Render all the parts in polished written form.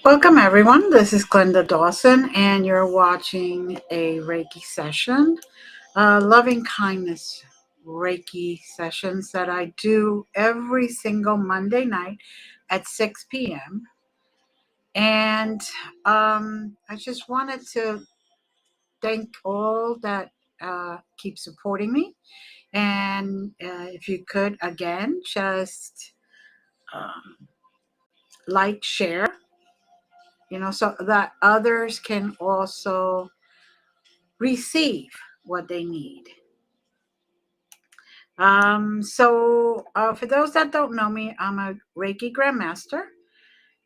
Welcome everyone, this is Glenda Dawson and you're watching a Reiki session, loving kindness Reiki sessions that I do every single Monday night at 6 p.m. And I just wanted to thank all that keep supporting me. And if you could, again, just like, share, so that others can also receive what they need. For those that don't know me, I'm a Reiki Grandmaster.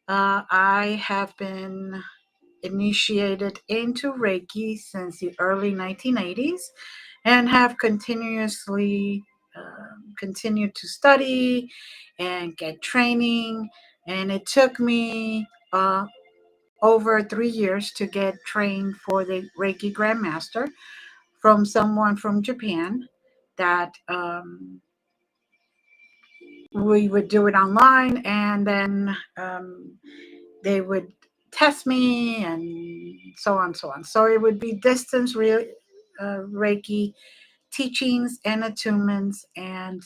I have been initiated into Reiki since the early 1980s and have continuously continued to study and get training. And it took me over 3 years to get trained for the Reiki Grandmaster from someone from Japan that we would do it online, and then they would test me and so on, so on. So it would be distance Reiki teachings and attunements, and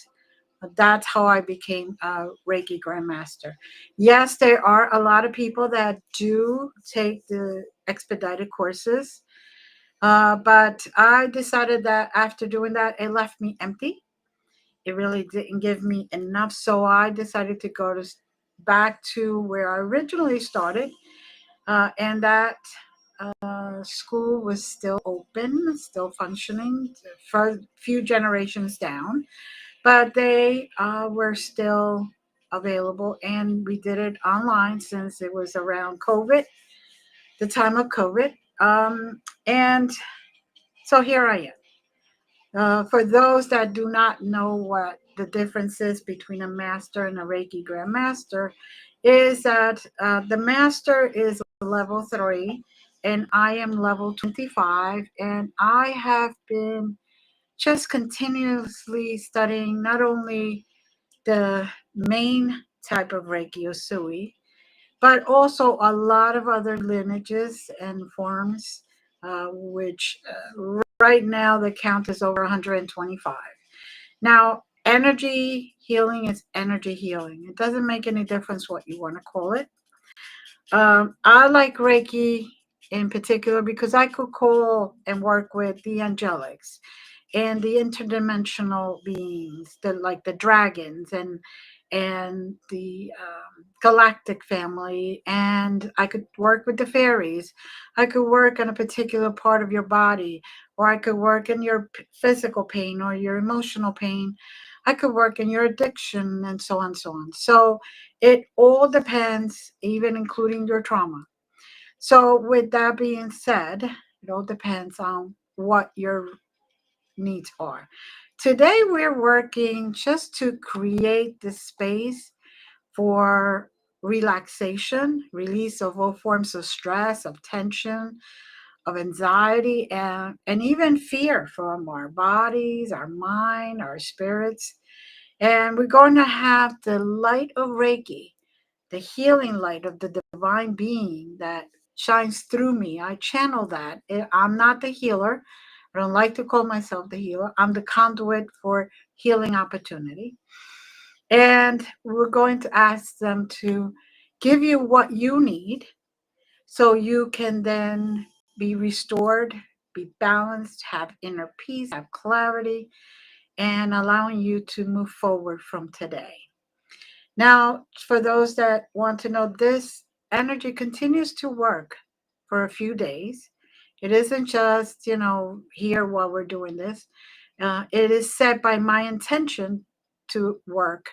that's how I became a Reiki Grandmaster. Yes, there are a lot of people that do take the expedited courses, but I decided that after doing that, it left me empty. It really didn't give me enough, so I decided to go back to where I originally started, and that school was still open, still functioning for a few generations down, but they were still available, and we did it online since it was around COVID, the time of COVID, and so here I am. For those that do not know what the difference is between a master and a Reiki Grandmaster, is that the master is level 3 and I am level 25, and I have been just continuously studying not only the main type of Reiki Usui, but also a lot of other lineages and forms, which right now the count is over 125. Now, energy healing is energy healing. It doesn't make any difference what you want to call it. I like Reiki in particular because I could call and work with the angelics and the interdimensional beings, like the dragons and the galactic family, and I could work with the fairies. I could work on a particular part of your body, or I could work in your physical pain or your emotional pain. I could work in your addiction, and so on, so on. So it all depends, even including your trauma. So with that being said, it all depends on what your needs are. Today, we're working just to create the space for relaxation, release of all forms of stress, of tension, of anxiety, and even fear from our bodies, our mind, our spirits. And we're going to have the light of Reiki, the healing light of the divine being that shines through me. I channel that. I'm not the healer. I don't like to call myself the healer. I'm the conduit for healing opportunity. And we're going to ask them to give you what you need so you can then be restored, be balanced, have inner peace, have clarity, and allowing you to move forward from today. Now, for those that want to know, this energy continues to work for a few days. It isn't just, here while we're doing this. It is set by my intention to work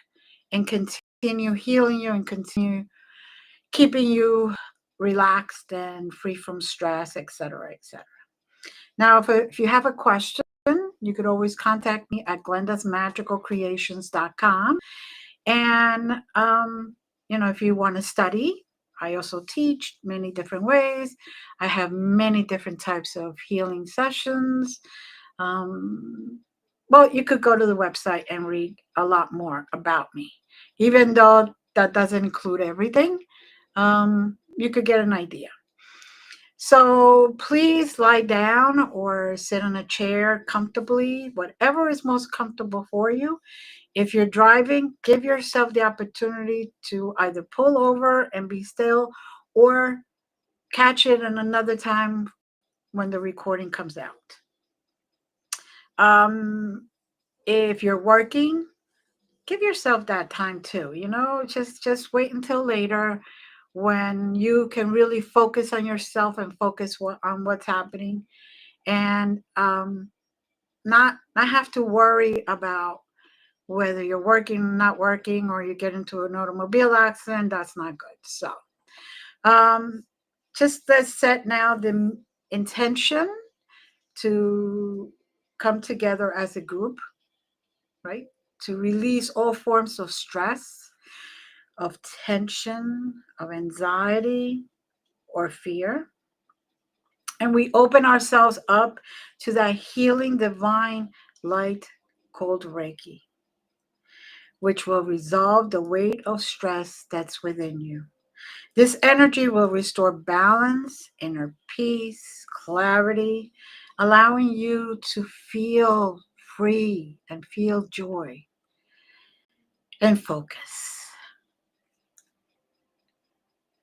and continue healing you and continue keeping you relaxed and free from stress, etc., etc. Now, if you have a question, you could always contact me at glendasmagicalcreations.com. And, if you want to study, I also teach many different ways. I have many different types of healing sessions. Well, you could go to the website and read a lot more about me. Even though that doesn't include everything, you could get an idea. So please lie down or sit on a chair comfortably, whatever is most comfortable for you. If you're driving, give yourself the opportunity to either pull over and be still or catch it in another time when the recording comes out. If you're working, give yourself that time too. Just wait until later when you can really focus on yourself and focus on what's happening, and not have to worry about whether you're working, not working, or you get into an automobile accident. That's not good. So just let's set now the intention to come together as a group, right? To release all forms of stress, of tension, of anxiety, or fear. And we open ourselves up to that healing divine light called Reiki, which will resolve the weight of stress that's within you. This energy will restore balance, inner peace, clarity, allowing you to feel free and feel joy and focus.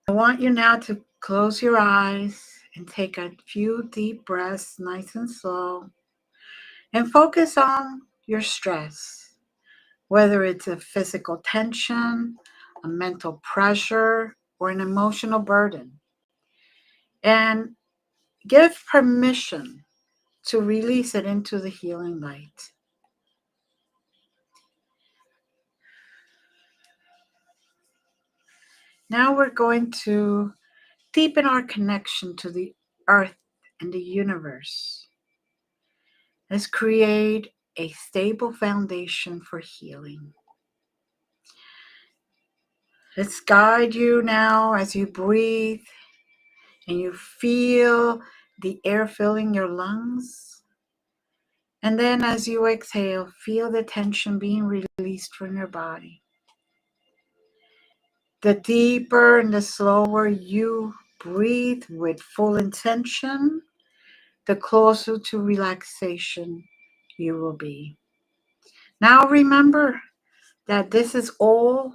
I want you now to close your eyes and take a few deep breaths, nice and slow, and focus on your stress, whether it's a physical tension, a mental pressure, or an emotional burden. And give permission to release it into the healing light. Now we're going to deepen our connection to the earth and the universe. Let's create a stable foundation for healing. Let's guide you now as you breathe and you feel the air filling your lungs. And then as you exhale, feel the tension being released from your body. The deeper and the slower you breathe with full intention, the closer to relaxation you will be. Now remember that this is all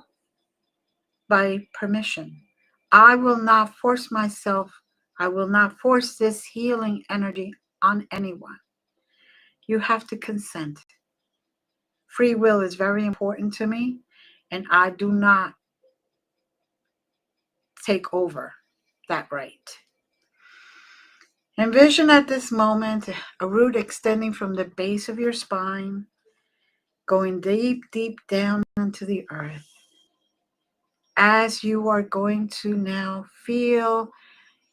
by permission. I will not force myself. I will not force this healing energy on anyone. You have to consent. Free will is very important to me, and I do not take over that right. Envision at this moment a root extending from the base of your spine, going deep, deep down into the earth. As you are going to now feel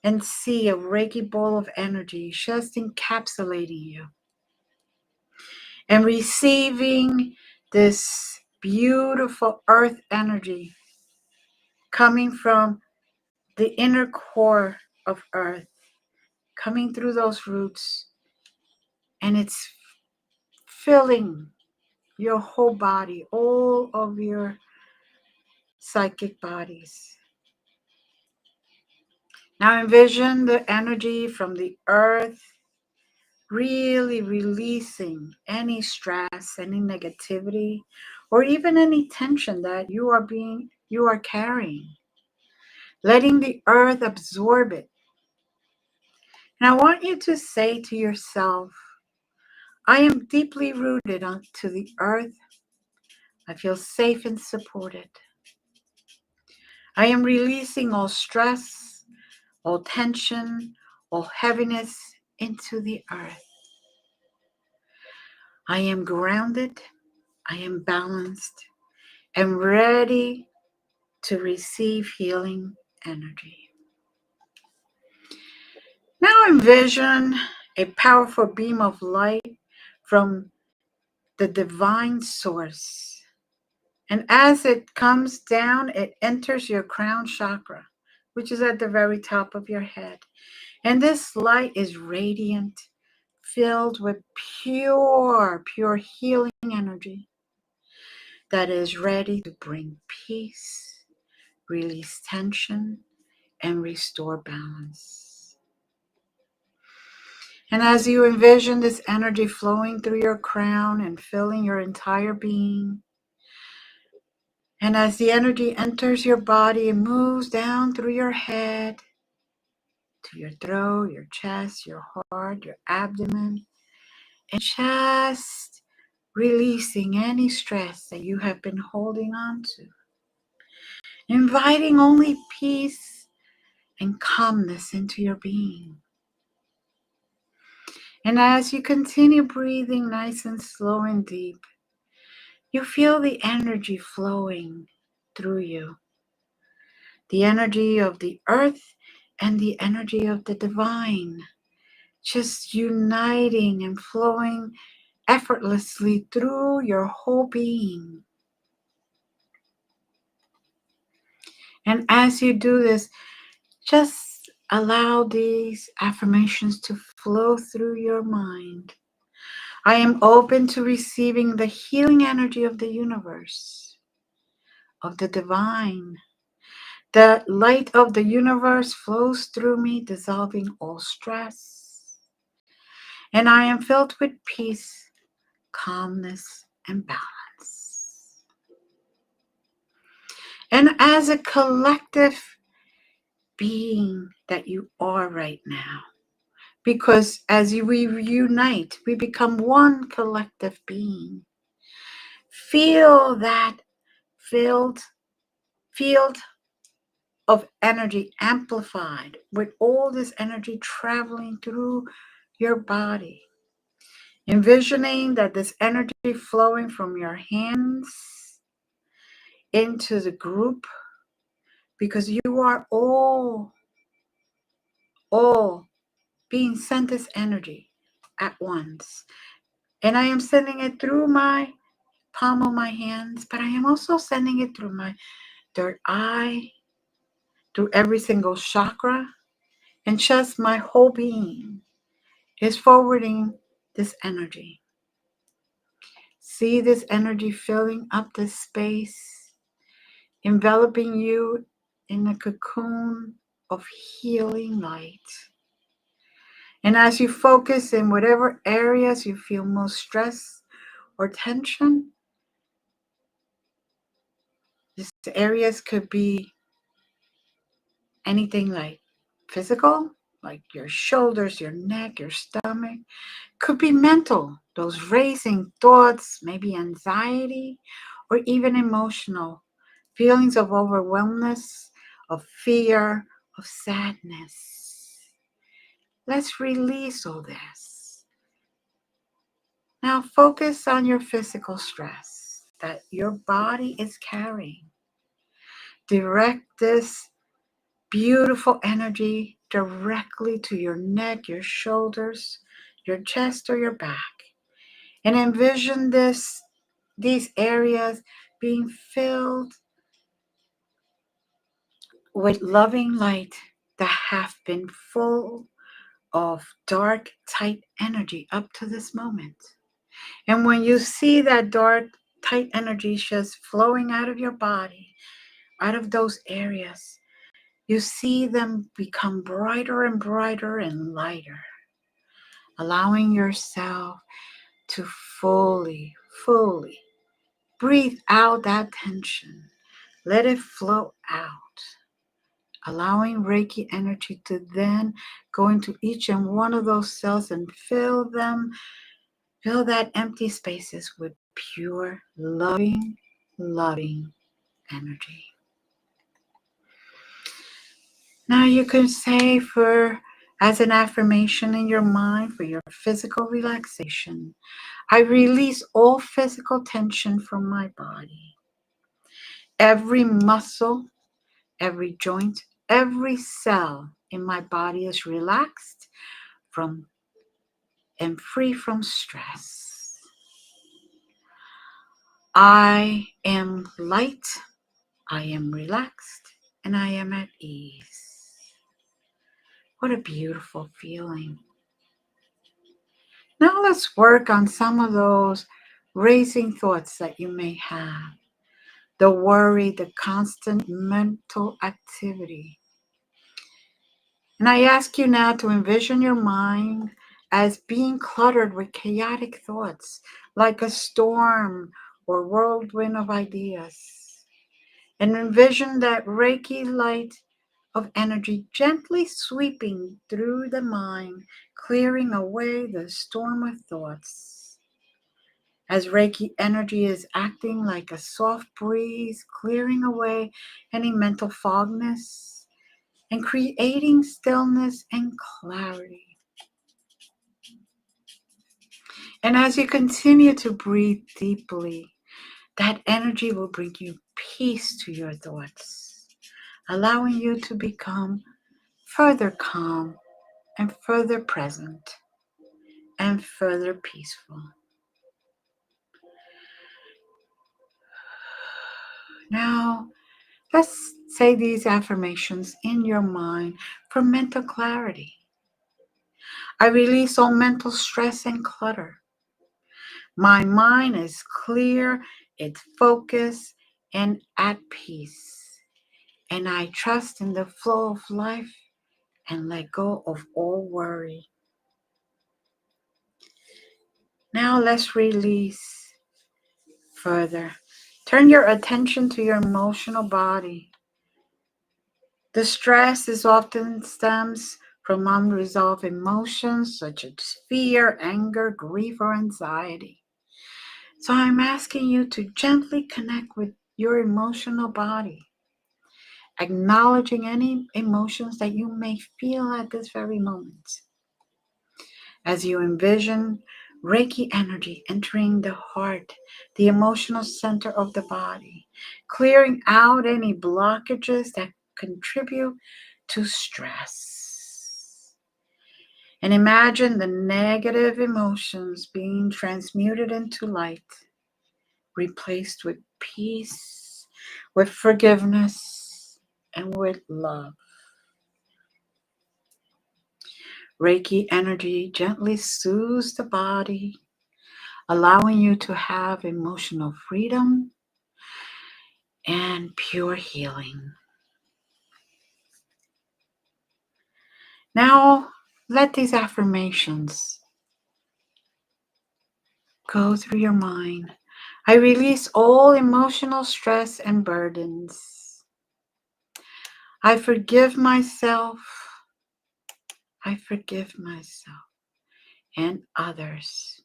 and see a Reiki ball of energy just encapsulating you and receiving this beautiful earth energy coming from the inner core of earth, coming through those roots, and it's filling your whole body, all of your psychic bodies. Now envision the energy from the earth really releasing any stress, any negativity, or even any tension that you are carrying. Letting the earth absorb it. And I want you to say to yourself, I am deeply rooted onto the earth. I feel safe and supported. I am releasing all stress, all tension, all heaviness into the earth. I am grounded. I am balanced and ready to receive healing energy. Now envision a powerful beam of light from the divine source. And as it comes down, it enters your crown chakra, which is at the very top of your head. And this light is radiant, filled with pure healing energy that is ready to bring peace, release tension, and restore balance. And as you envision this energy flowing through your crown and filling your entire being, and as the energy enters your body and moves down through your head to your throat, your chest, your heart, your abdomen, and just releasing any stress that you have been holding on to, inviting only peace and calmness into your being. And as you continue breathing nice and slow and deep, you feel the energy flowing through you. The energy of the earth and the energy of the divine, just uniting and flowing effortlessly through your whole being. And as you do this, just allow these affirmations to flow through your mind. I am open to receiving the healing energy of the universe, of the divine. The light of the universe flows through me, dissolving all stress. And I am filled with peace, calmness, and balance. And as a collective being that you are right now, because as we reunite, we become one collective being. Feel that field of energy amplified with all this energy traveling through your body. Envisioning that this energy flowing from your hands into the group, because you are all being sent this energy at once. And I am sending it through my palm of my hands, but I am also sending it through my third eye, through every single chakra, and just my whole being is forwarding this energy. See this energy filling up this space, enveloping you in a cocoon of healing light. And as you focus in whatever areas you feel most stress or tension, these areas could be anything like physical, like your shoulders, your neck, your stomach. Could be mental, those racing thoughts, maybe anxiety, or even emotional feelings of overwhelmness, of fear, of sadness. Let's release all this. Now focus on your physical stress that your body is carrying. Direct this beautiful energy directly to your neck, your shoulders, your chest, or your back. And envision these areas being filled with loving light that have been full of dark, tight energy up to this moment. And when you see that dark, tight energy just flowing out of your body, out of those areas, you see them become brighter and brighter and lighter, allowing yourself to fully breathe out that tension. Let it flow out. allowing Reiki energy to then go into each and one of those cells and fill that empty spaces with pure, loving energy. Now you can say as an affirmation in your mind for your physical relaxation, I release all physical tension from my body. Every muscle, every joint, every cell in my body is relaxed and free from stress. I am light, I am relaxed, and I am at ease. What a beautiful feeling. Now let's work on some of those racing thoughts that you may have. The worry, the constant mental activity. And I ask you now to envision your mind as being cluttered with chaotic thoughts, like a storm or whirlwind of ideas. And envision that Reiki light of energy gently sweeping through the mind, clearing away the storm of thoughts. As Reiki energy is acting like a soft breeze, clearing away any mental fogness and creating stillness and clarity. And as you continue to breathe deeply, that energy will bring you peace to your thoughts, allowing you to become further calm and further present and further peaceful. Now, let's say these affirmations in your mind for mental clarity. I release all mental stress and clutter. My mind is clear, it's focused, and at peace. And I trust in the flow of life and let go of all worry. Now let's release further. Turn your attention to your emotional body. The stress is often stems from unresolved emotions such as fear, anger, grief, or anxiety. So I'm asking you to gently connect with your emotional body, acknowledging any emotions that you may feel at this very moment. As you envision Reiki energy entering the heart, the emotional center of the body, clearing out any blockages that contribute to stress. And imagine the negative emotions being transmuted into light, replaced with peace, with forgiveness, and with love. Reiki energy gently soothes the body, allowing you to have emotional freedom and pure healing. Now, let these affirmations go through your mind. I release all emotional stress and burdens. I forgive myself. I forgive myself and others,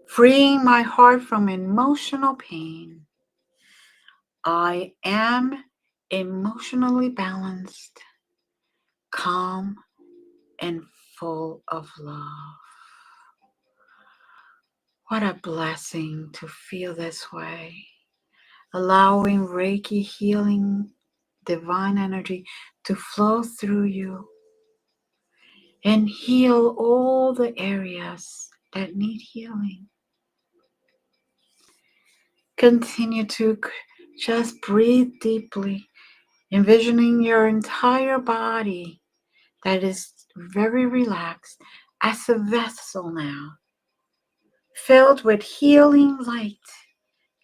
freeing my heart from emotional pain. I am emotionally balanced, calm, and full of love. What a blessing to feel this way, allowing Reiki healing, divine energy to flow through you and heal all the areas that need healing. Continue to just breathe deeply, envisioning your entire body that is very relaxed as a vessel now, filled with healing light,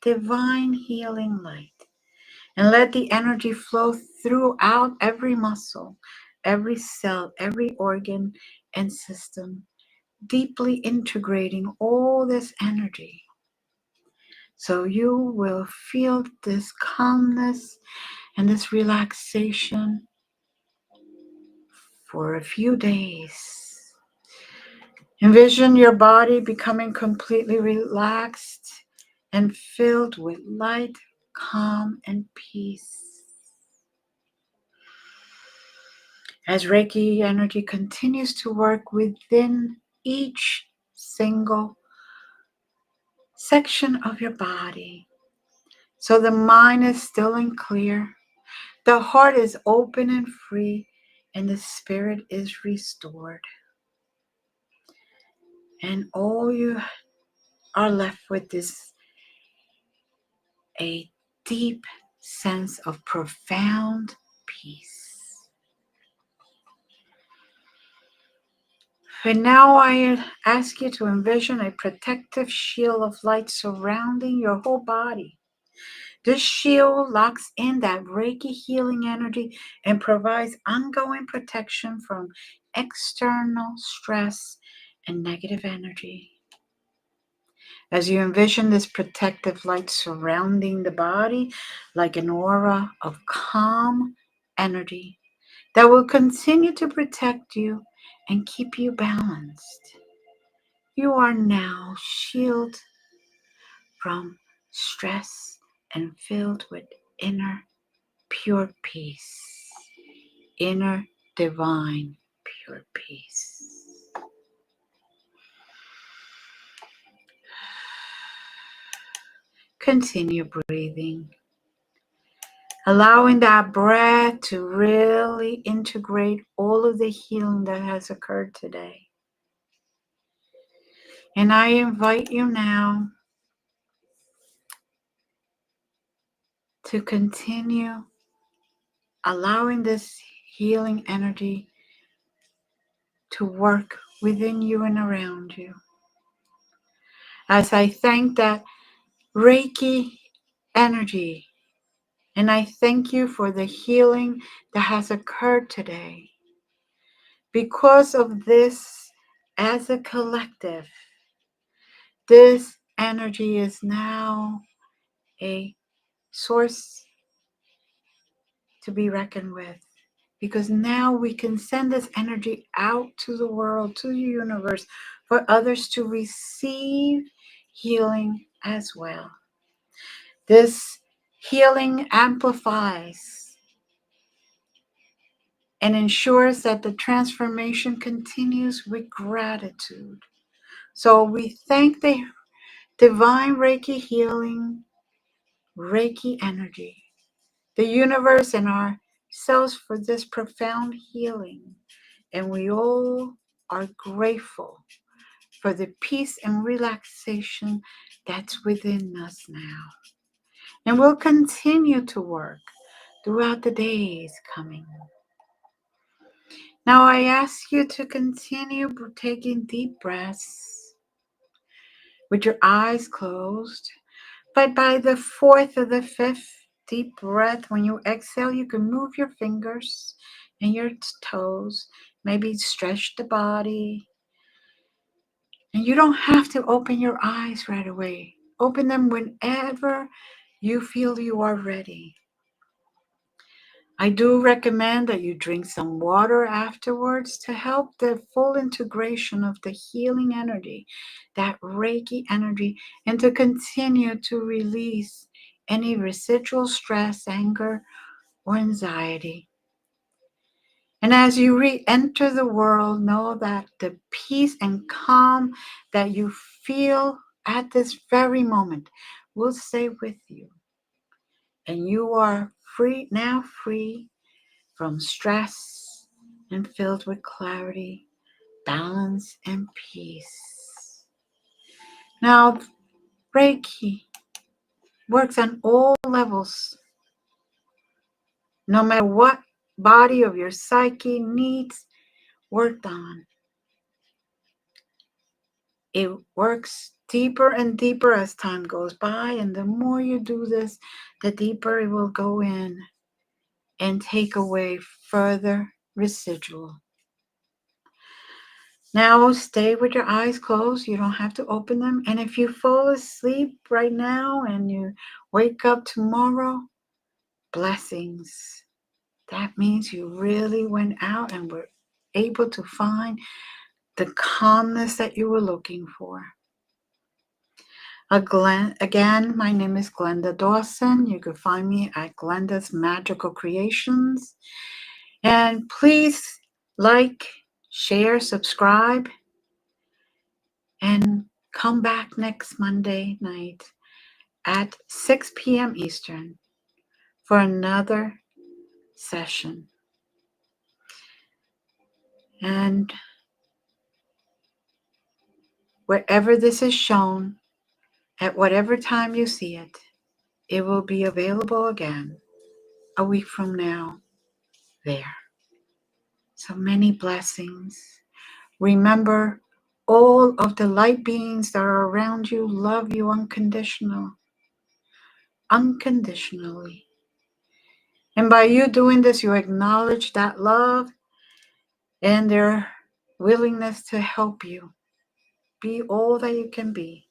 divine healing light. And let the energy flow throughout every muscle, every cell, every organ and system, deeply integrating all this energy. So you will feel this calmness and this relaxation for a few days. Envision your body becoming completely relaxed and filled with light, calm, and peace. As Reiki energy continues to work within each single section of your body, so the mind is still and clear, the heart is open and free, and the spirit is restored. And all you are left with is a deep sense of profound peace. And now I ask you to envision a protective shield of light surrounding your whole body. This shield locks in that Reiki healing energy and provides ongoing protection from external stress and negative energy. As you envision this protective light surrounding the body like an aura of calm energy that will continue to protect you and keep you balanced, you are now shielded from stress and filled with inner pure peace, inner divine pure peace. Continue breathing, allowing that breath to really integrate all of the healing that has occurred today. And I invite you now to continue allowing this healing energy to work within you and around you. As I thank that Reiki energy, and I thank you for the healing that has occurred today. Because of this, as a collective, this energy is now a source to be reckoned with. Because now we can send this energy out to the world, to the universe, for others to receive healing as well. This healing amplifies and ensures that the transformation continues with gratitude. So we thank the divine Reiki healing, Reiki energy, the universe and ourselves for this profound healing. And we all are grateful for the peace and relaxation that's within us now. And we'll continue to work throughout the days coming. Now I ask you to continue taking deep breaths with your eyes closed. But by the fourth or the fifth deep breath, when you exhale, you can move your fingers and your toes, maybe stretch the body. And you don't have to open your eyes right away. Open them whenever you feel you are ready. I do recommend that you drink some water afterwards to help the full integration of the healing energy, that Reiki energy, and to continue to release any residual stress, anger, or anxiety. And as you re-enter the world, know that the peace and calm that you feel at this very moment will stay with you. And you are free from stress and filled with clarity, balance, and peace. Now, Reiki works on all levels. No matter what body of your psyche needs worked on, it works deeper and deeper as time goes by. And the more you do this, the deeper it will go in and take away further residual. Now stay with your eyes closed. You don't have to open them. And if you fall asleep right now and you wake up tomorrow, blessings. That means you really went out and were able to find the calmness that you were looking for. Again, my name is Glenda Dawson. You can find me at Glenda's Magical Creations. And please like, share, subscribe, and come back next Monday night at 6 p.m. Eastern for another session. And wherever this is shown, at whatever time you see it, it will be available again a week from now there. So many blessings. Remember, all of the light beings that are around you love you unconditionally. And by you doing this, you acknowledge that love and their willingness to help you be all that you can be.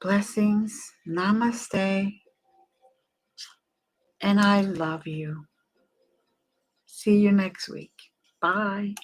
Blessings, namaste, and I love you. See you next week. Bye.